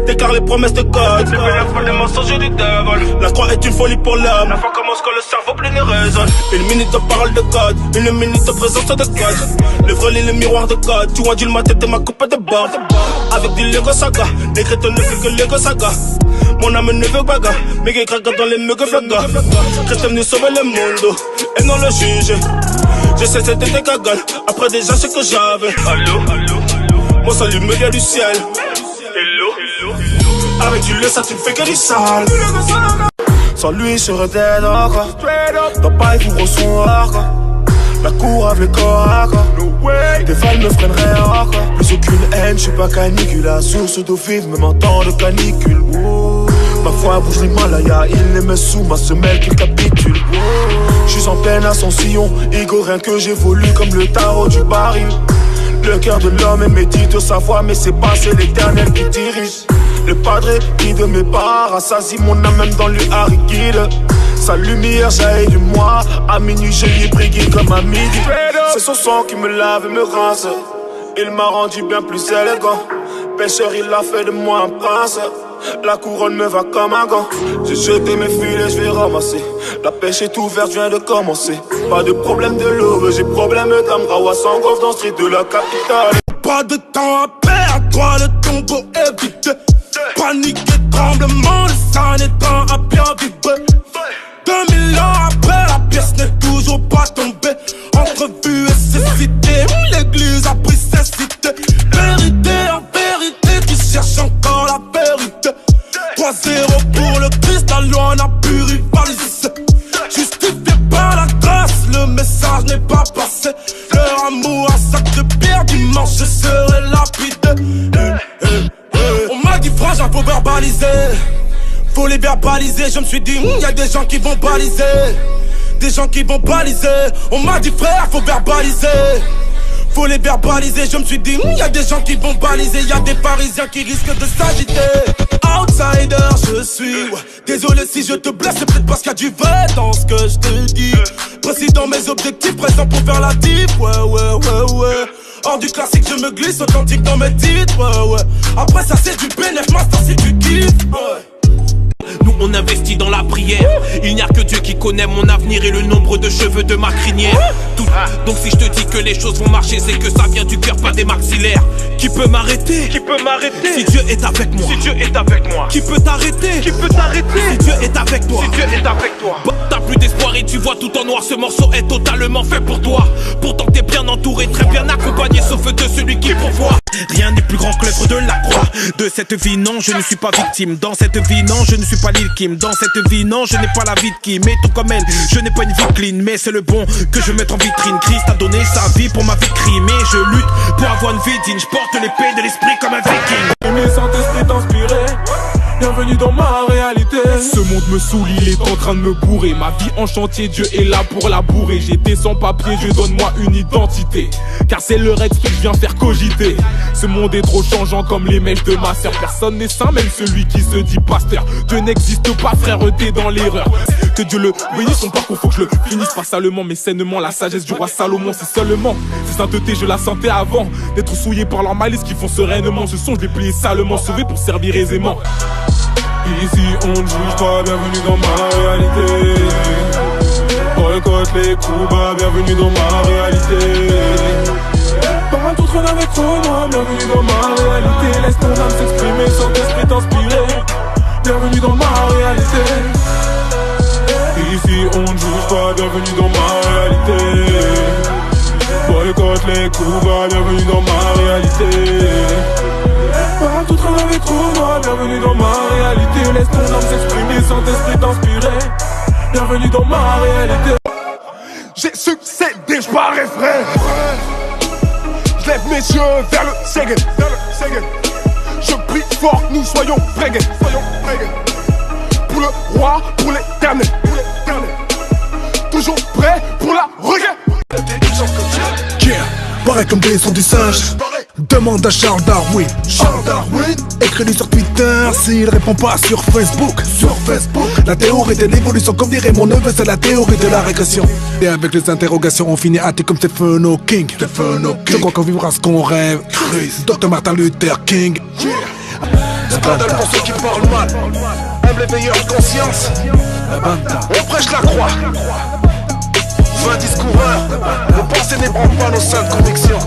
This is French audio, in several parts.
déclare les promesses de God. C'est la folle des mensonges du devil. La croix est une folie pour l'homme. La foi commence quand le cerveau plein et résonne. Une minute de parole de God, une minute de présence de God. Le vrai lit, le miroir de God. Tu vois du ma tête et ma coupe de bord. Avec du Lego Saga, les chrétiens ne font que Lego Saga. Mon âme ne veut pas gars, mais qui craque dans les mecs flagas. Christ est venu sauver le monde et non le juger. Je sais c'était des cagales, après déjà ce que j'avais. Allô, allô, allô. Mon salut me vient du ciel. Hello, hello, hello. Avec du lait ça tu ne fais que du sale. Sans lui je serais dead encore. Papa il vous son encore. La cour avec le corps à corps. Des valves me freineraient encore. Plus aucune haine, je suis pas canicule. La source d'eau vive, même en temps de canicule. Ma foi bouge l'Himalaya, il les met sous ma semelle qui capitule. Je suis en peine à son sillon, ego rien que j'évolue comme le tarot du baril. Le cœur de l'homme est médite sa voix, mais c'est pas c'est l'éternel qui dirige. Le padre qui de mes parts assasie mon âme même dans le harikide. Sa lumière jaillit de moi, à minuit je lui brille comme à midi. C'est son sang qui me lave et me rince. Il m'a rendu bien plus élégant. Pêcheur il a fait de moi un prince. La couronne me va comme un gant. J'ai jeté mes filets, je vais ramasser. La pêche est ouverte, je viens de commencer. Pas de problème de l'eau, j'ai problème d'âme. Rawa s'engolfe dans le street de la capitale. Pas de temps à perdre, toi le tombeau est vide. Panique et tremblement, le sang étant à bien vibrer. 2000 ans après, la pièce n'est toujours pas tombée. Entrevue et cécité, l'église a pris cécité. Vérité en vérité, tu cherches encore la vérité. 3-0 pour le Christ, la loi n'a pu rivaliser. Justifié par la grâce, le message n'est pas passé. Leur amour à sac de pierre, dimanche je serai lapidé. On m'a dit frangin, faut verbaliser. Faut les verbaliser, je me suis dit, y'a des gens qui vont baliser. Des gens qui vont baliser. On m'a dit frère, faut verbaliser. Faut les verbaliser, je me suis dit, y'a des gens qui vont baliser. Y'a des parisiens qui risquent de s'agiter. Outsider, je suis, ouais. Désolé si je te blesse, c'est peut-être parce qu'il y a du vrai dans ce que je te dis. Précis dans mes objectifs, présent pour faire la diff, ouais. Hors du classique, je me glisse, authentique dans mes titres, ouais. Après ça c'est du bénéfice, master c'est du kiff, ouais. Nous on investit dans la prière. Il n'y a que Dieu qui connaît mon avenir et le nombre de cheveux de ma crinière. Tout. Donc si je te dis que les choses vont marcher, c'est que ça vient du cœur, pas des maxillaires. Qui peut m'arrêter? Qui peut m'arrêter? Si Dieu est avec moi. Si Dieu est avec moi. Qui peut t'arrêter? Qui peut t'arrêter? Si Dieu est avec toi. Si Dieu est avec toi. Bah, t'as plus d'espoir et tu vois tout en noir. Ce morceau est totalement fait pour toi. Pourtant t'es bien entouré, très bien accompagné, sauf de celui qui pourvoit. Rien n'est plus grand que l'œuvre de la croix. De cette vie non, je ne suis pas victime. Dans cette vie non, je ne suis pas Lil Kim. Dans cette vie non, je n'ai pas la vie de Kim. Mais tout comme elle, je n'ai pas une vie clean. Mais c'est le bon que je mette en vitrine. Christ a donné sa vie pour ma vie de crime. Et je lutte pour avoir une vie digne. Je porte l'épée de l'esprit comme un viking. Mes Saint-Esprit inspiré. Bienvenue dans ma réalité. Ce monde me saoule, il est en train de me bourrer. Ma vie en chantier, Dieu est là pour la bourrer. J'étais sans papier, je donne moi une identité. Car c'est le Rex que je viens faire cogiter. Ce monde est trop changeant comme les mèches de ma sœur. Personne n'est saint, même celui qui se dit pasteur. Dieu n'existe pas, frère, t'es dans l'erreur. Que Dieu le bénisse, son parcours faut que je le finisse pas salement, mais sainement. La sagesse du roi Salomon, c'est seulement ces saintetés, je la sentais avant d'être souillé par leur malice qui font sereinement. Ce son, je l'ai plié salement, sauvé pour servir aisément. Ici on ne juge pas, bienvenue dans ma réalité. Boycott les coups bas, bienvenue dans ma réalité. Parle tout traîne avec toi, bienvenue dans ma réalité. Laisse ton âme s'exprimer, sans esprit t'inspirer. Bienvenue dans ma réalité. Ici on ne juge pas, bienvenue dans ma réalité. Boycott les coups bas, bienvenue dans ma réalité. Parle tout train avec toi, bienvenue dans ma réalité. Laisse ton âme s'exprimer, sans esprit t'inspirer. Bienvenue dans ma réalité. J'ai succédé, j'parais frère. J'lève mes yeux vers le Séguin. Je prie fort que nous soyons prêts. Pour le roi, pour l'éternel. Toujours prêt pour la regain. Yeah, pareil comme des sons du singe. Demande à Charles Darwin. Écris-lui sur Twitter s'il répond pas sur Facebook. La théorie de l'évolution, comme dirait mon neveu, c'est la théorie de la régression. Et avec les interrogations, on finit athée comme Stephen Hawking. Je crois qu'on vivra ce qu'on rêve. Dr Martin Luther King. scandale pour ceux qui parlent mal. Aime les veilleurs de conscience. On prêche la croix. 20 coureurs. Nos pensées n'ébranlent pas nos saintes convictions.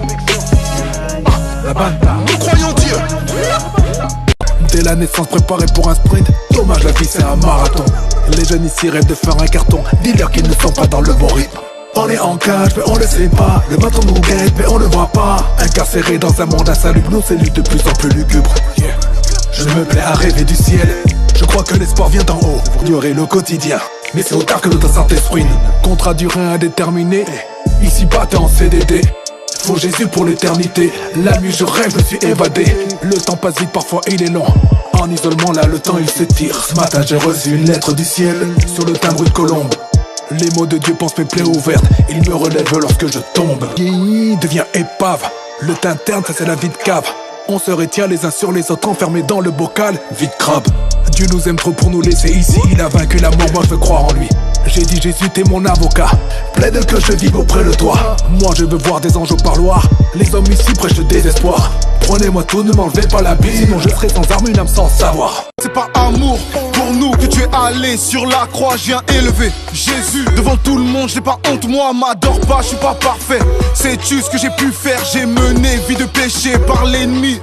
Nous croyons Dieu. Dès la naissance préparé pour un sprint. Dommage, la vie c'est un marathon. Les jeunes ici rêvent de faire un carton. Dis-leur qu'ils ne sont pas dans le bon rythme. On est en cage mais on le sait pas. Le patron nous guette mais on le voit pas. Incarcéré dans un monde insalubre, nos cellules de plus en plus lugubres. Je me plais à rêver du ciel. Je crois que l'espoir vient d'en haut pour durer le quotidien. Mais c'est au tard que notre santé se ruine. Contrat durée indéterminé. Ici pas t'es en CDD. Faut Jésus pour l'éternité. La nuit je rêve, je suis évadé. Le temps passe vite, parfois il est long. En isolement là le temps il s'étire. Ce matin j'ai reçu une lettre du ciel sur le timbre de colombe. Les mots de Dieu pensent mes plaies ouvertes. Il me relève lorsque je tombe. Il devient épave. Le teint interne, ça c'est la vie de cave. On se retient les uns sur les autres, enfermés dans le bocal. Vite crabe. Dieu nous aime trop pour nous laisser ici. Il a vaincu la mort, moi je veux croire en lui. J'ai dit Jésus t'es mon avocat. Plaide que je vive auprès de toi. Moi je veux voir des anges au parloir. Les hommes ici prêchent le désespoir. Prenez-moi tout, ne m'enlevez pas la bille. Sinon je serai sans arme, une âme sans savoir. C'est par amour pour nous que tu es allé sur la croix. Je viens élever Jésus devant tout le monde. J'ai pas honte, moi m'adore pas, je suis pas parfait. Sais-tu ce que j'ai pu faire? J'ai mené vie de péché par l'ennemi.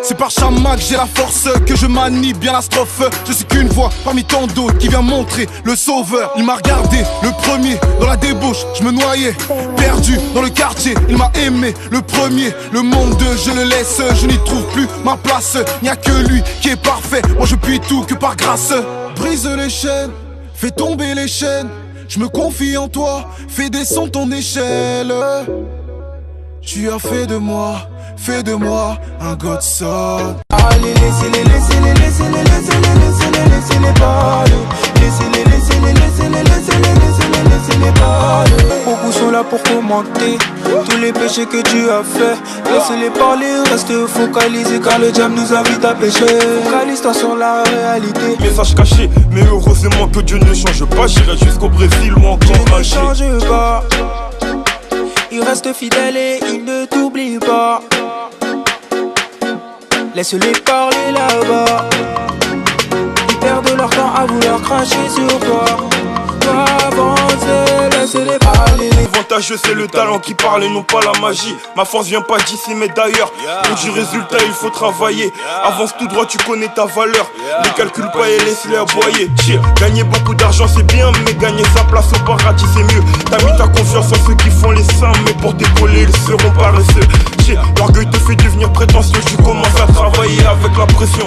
C'est par Shama que j'ai la force, que je manie bien la strophe. Je suis qu'une voix parmi tant d'autres qui vient montrer le sauveur. Il m'a regardé, le premier, dans la débauche, je me noyais. Perdu dans le quartier, il m'a aimé, le premier. Le monde, je le laisse, je n'y trouve plus ma place. N'y a que lui qui est parfait, moi je puis tout que par grâce. Brise les chaînes, fais tomber les chaînes. Je me confie en toi, fais descendre ton échelle. Tu as fait de moi un godson. Allez, laissez-les parler. Laissez-les parler. Beaucoup sont là pour commenter tous les péchés que tu as fait. Laissez-les parler, reste focalisé car le diable nous invite à pécher. Focalise-toi sur la réalité. Message caché, mais heureusement que Dieu ne change pas. J'irai jusqu'au Brésil ou encore Dieu ne change pas. Il reste fidèle et il ne t'oublie pas. Laisse-les parler là-bas. Ils perdent leur temps à vouloir cracher sur toi. Toi avancer, laisse-les parler. L'avantage c'est le talent qui parle et non pas la magie. Ma force vient pas d'ici mais d'ailleurs. Pour du résultat il faut travailler. Avance tout droit, tu connais ta valeur. Ne calcule pas et laisse-les aboyer. Gagner beaucoup d'argent c'est bien, mais gagner sa place au paradis c'est mieux. T'as mis ta confiance en ceux qui font les seins, mais pour décoller ils seront paresseux. L'orgueil te fait devenir prétentieux. Tu commences à travailler avec la pression.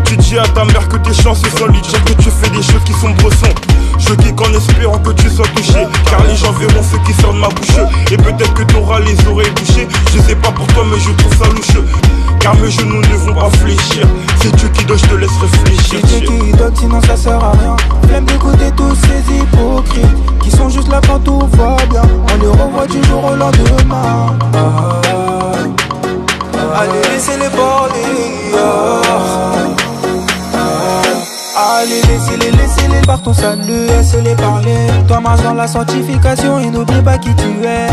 Tu dis à ta mère que t'es chanceux sans lui dire que tu fais des choses qui sont bressons. Je kick en espérant que tu sois touché, car les gens verront ce qui sort de ma bouche. Et peut-être que t'auras les oreilles bouchées. Je sais pas pour toi mais je trouve ça louche, car mes genoux ne vont pas fléchir. C'est Dieu qui donne, je te laisse réfléchir. C'est Dieu qui donne sinon ça sert à rien. Flemme d'écouter tous ces hypocrites qui sont juste là quand tout va bien. On les revoit du jour au lendemain. Allez laissez-les parler. Allez laissez-les par ton salut, laissez-les parler. Toi marche dans la sanctification et n'oublie pas qui tu es.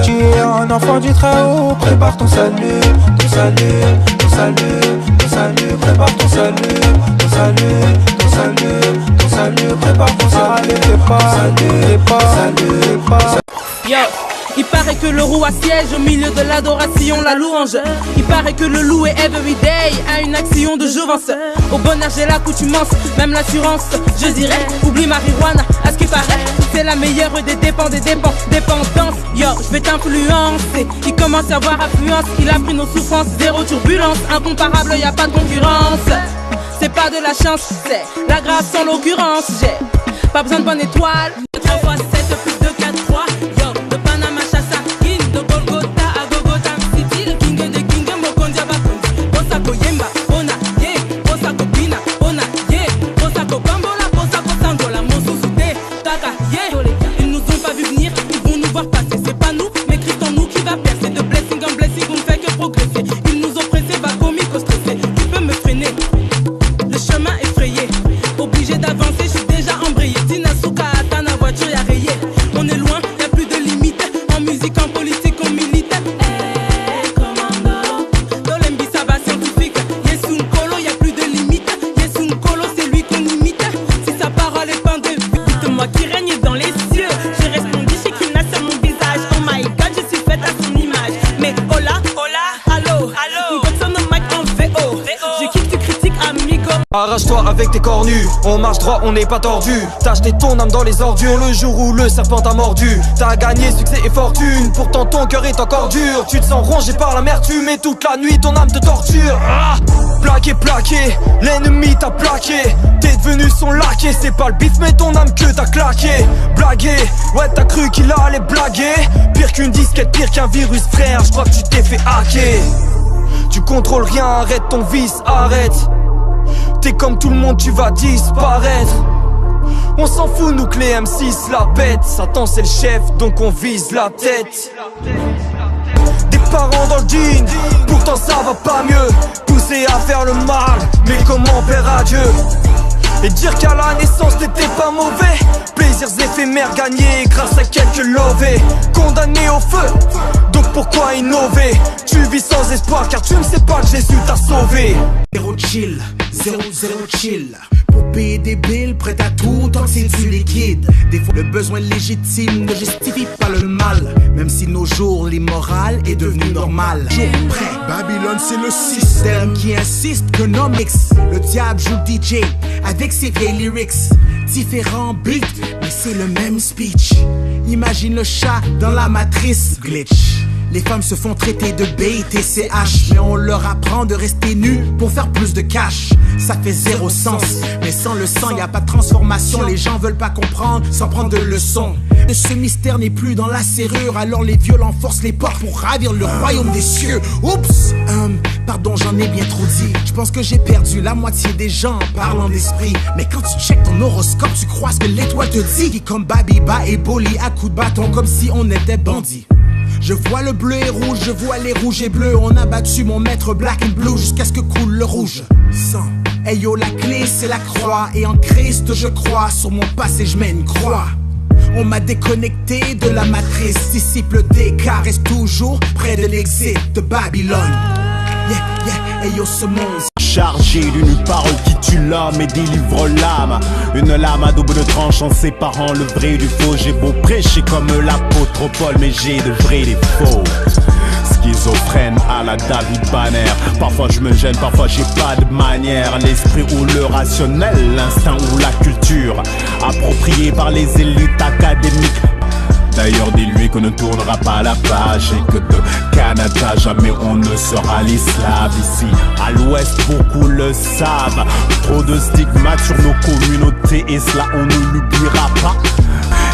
Tu es un enfant du Très-Haut. Prépare ton salut, ton salut, ton salut, ton salut. Prépare ton salut, ton salut, ton salut, ton salut. Prépare ton salut, prépare. Yo, il paraît que le roi siège au milieu de l'adoration, la louange. Il paraît que le loup est everyday à une action de jouvence. Au bonheur j'ai l'accoutumance, même l'assurance. Je dirais, oublie marijuana, à ce qui paraît c'est la meilleure des dépendance. Yo, je vais t'influencer. Il commence à avoir affluence, il a pris nos souffrances, zéro turbulence. Incomparable, y a pas de concurrence. C'est pas de la chance, c'est la grâce en l'occurrence. J'ai pas besoin de bonne étoile. 3 fois 7 plus de 4, 3. Yo, de Panama Chassa, King, de Golgotha à Gogota City, le king de king, Mokondia Bakondi, Osako Yemba, Ona, yeah, Osako Pina, Ona, yeah, Osako Bambola, Osako Sangola, Monsousouté, Taka, yeah. Ils nous ont pas vu venir, ils vont nous voir passer. C'est pas nous, mais Christ en nous qui va percer. De blessing en blessing, on ne fait que progresser. Ils nous ont pressés, va comique, stressé. Tu peux me freiner, le chemin est frayé. Obligé d'avancer, je suis déjà embrayé. Tinasuka, ta voiture y'a rayé. On Arrache-toi avec tes corps nus, on marche droit, on n'est pas tordu. T'as acheté ton âme dans les ordures le jour où le serpent t'a mordu. T'as gagné succès et fortune, pourtant ton cœur est encore dur. Tu te sens rongé par l'amertume et toute la nuit ton âme te torture. Plaqué, plaqué, l'ennemi t'a plaqué. T'es devenu son laquais, c'est pas le bif mais ton âme que t'as claqué. Blagué, ouais t'as cru qu'il allait blaguer. Pire qu'une disquette, pire qu'un virus frère, je crois que tu t'es fait hacker. Tu contrôles rien, arrête ton vice, arrête. T'es comme tout le monde, tu vas disparaître. On s'en fout, nous que les M6 la pètent. Satan c'est le chef, donc on vise la tête. Des parents dans le jean, pourtant ça va pas mieux. Poussés à faire le mal, mais comment faire adieu? Et dire qu'à la naissance t'étais pas mauvais. Plaisirs éphémères gagnés grâce à quelques lovés. Condamné au feu, donc pourquoi innover? Tu vis sans espoir car tu ne sais pas que Jésus t'a sauvé. Zéro chill, zéro chill. Pour payer des billes, prêt à tout tant que c'est du liquide. Des fois le besoin légitime ne justifie pas le mal. Même si nos jours l'immoral est devenu normal. Jour prêt, Babylone c'est le système qui insiste que non mix. Le diable joue DJ avec ses vieilles lyrics. Différents beats, mais c'est le même speech. Imagine le chat dans la matrice glitch. Les femmes se font traiter de BITCH, mais on leur apprend de rester nus pour faire plus de cash. Ça fait zéro sens, mais sans le sang y a pas de transformation. Les gens veulent pas comprendre sans prendre de leçons. Ce mystère n'est plus dans la serrure, alors les violents forcent les portes pour ravir le royaume des cieux. Oups, pardon j'en ai bien trop dit. Je pense que j'ai perdu la moitié des gens en parlant d'esprit. Mais quand tu checkes ton horoscope, tu crois ce que l'étoile te dit. Qui comme Babiba et Boli à coups de bâton comme si on était bandits. Je vois le bleu et rouge, je vois les rouges et bleus. On a battu mon maître black and blue jusqu'à ce que coule le rouge sang. Hey yo, la clé c'est la croix. Et en Christ je crois, sur mon passé je mets une croix. On m'a déconnecté de la matrice. Disciple d'écart reste toujours près de l'exit de Babylone. Yeah, hey yo ce monde chargé d'une parole qui tue l'homme et délivre l'âme. Une lame à double tranchant séparant le vrai du faux. J'ai beau prêcher comme l'apôtre Paul, mais j'ai de vrais et des faux. Schizophrène à la David Banner. Parfois je me gêne, parfois j'ai pas de manière. L'esprit ou le rationnel, l'instinct ou la culture, approprié par les élites académiques. D'ailleurs dis-lui qu'on ne tournera pas la page et que de Canada jamais on ne sera l'esclave. Ici à l'ouest beaucoup le savent. Trop de stigmates sur nos communautés et cela on ne l'oubliera pas.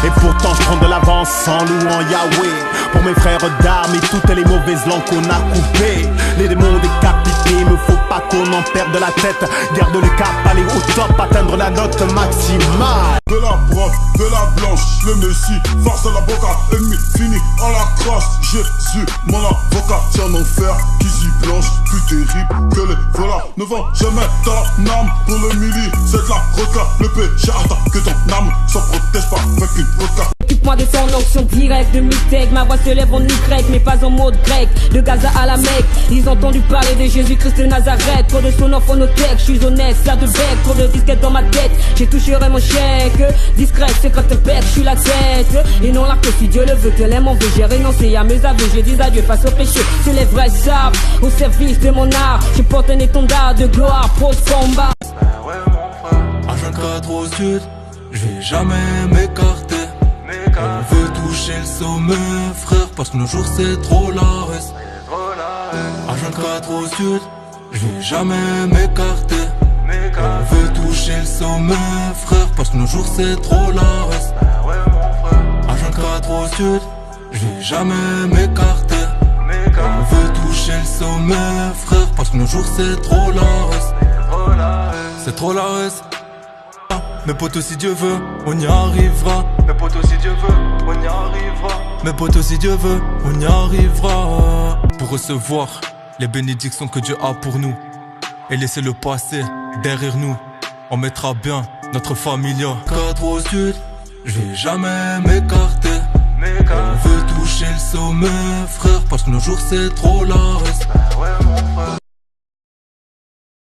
Et pourtant je prends de l'avance en louant Yahweh pour mes frères d'armes et toutes les mauvaises langues qu'on a coupées. Les démons décapités, me faut pas qu'on en perde la tête. Garde le cap, aller au top, atteindre la note maximale. De la brosse, de la blanche, le messie, farce à la boca, ennemi fini en la crasse. Jésus, mon avocat, c'est un enfer qui s'y blanche, plus terrible que les voleurs. Ne vends jamais ta âme pour le mili, c'est de la roca. Le péché attaque que ton âme, sans protège pas, avec une vodka. Occupe-moi de son onction directe de mystèque. Ma voix se lève en Y, mais pas en mode grec. De Gaza à la Mecque, ils ont entendu parler de Jésus-Christ de Nazareth. Trop de son en phonothèque, je suis honnête, ça de bec. Trop de disquettes dans ma tête, j'ai touché mon chèque. Discret, c'est quand te pète, je suis la tête. Et non là que si Dieu le veut, que l'aime en veut. J'ai renoncé à mes aveux, j'ai dit adieu face au péché. C'est les vrais sables, au service de mon art. Je porte un étendard de gloire, pro combat. Ouais mon frère, H24 au sud, je vais jamais m'écarter. On veut toucher le sommet, frère, parce que nos jours c'est trop la reste. H24 au sud, je vais jamais m'écarter. On veut toucher le sommet, frère, parce que nos jours c'est trop la reste. H24 au sud, je vais jamais m'écarter. On veut toucher le sommet, frère, parce que nos jours c'est trop la reste. C'est trop la reste. Mes potos si Dieu veut, on y arrivera. Mes potos si Dieu veut, on y arrivera. Mes potos si Dieu veut, on y arrivera. Pour recevoir les bénédictions que Dieu a pour nous et laisser le passé derrière nous, on mettra bien notre familia. 4 au sud, je vais jamais m'écarter. On veut toucher le sommet, frère, parce que nos jours c'est trop la reste.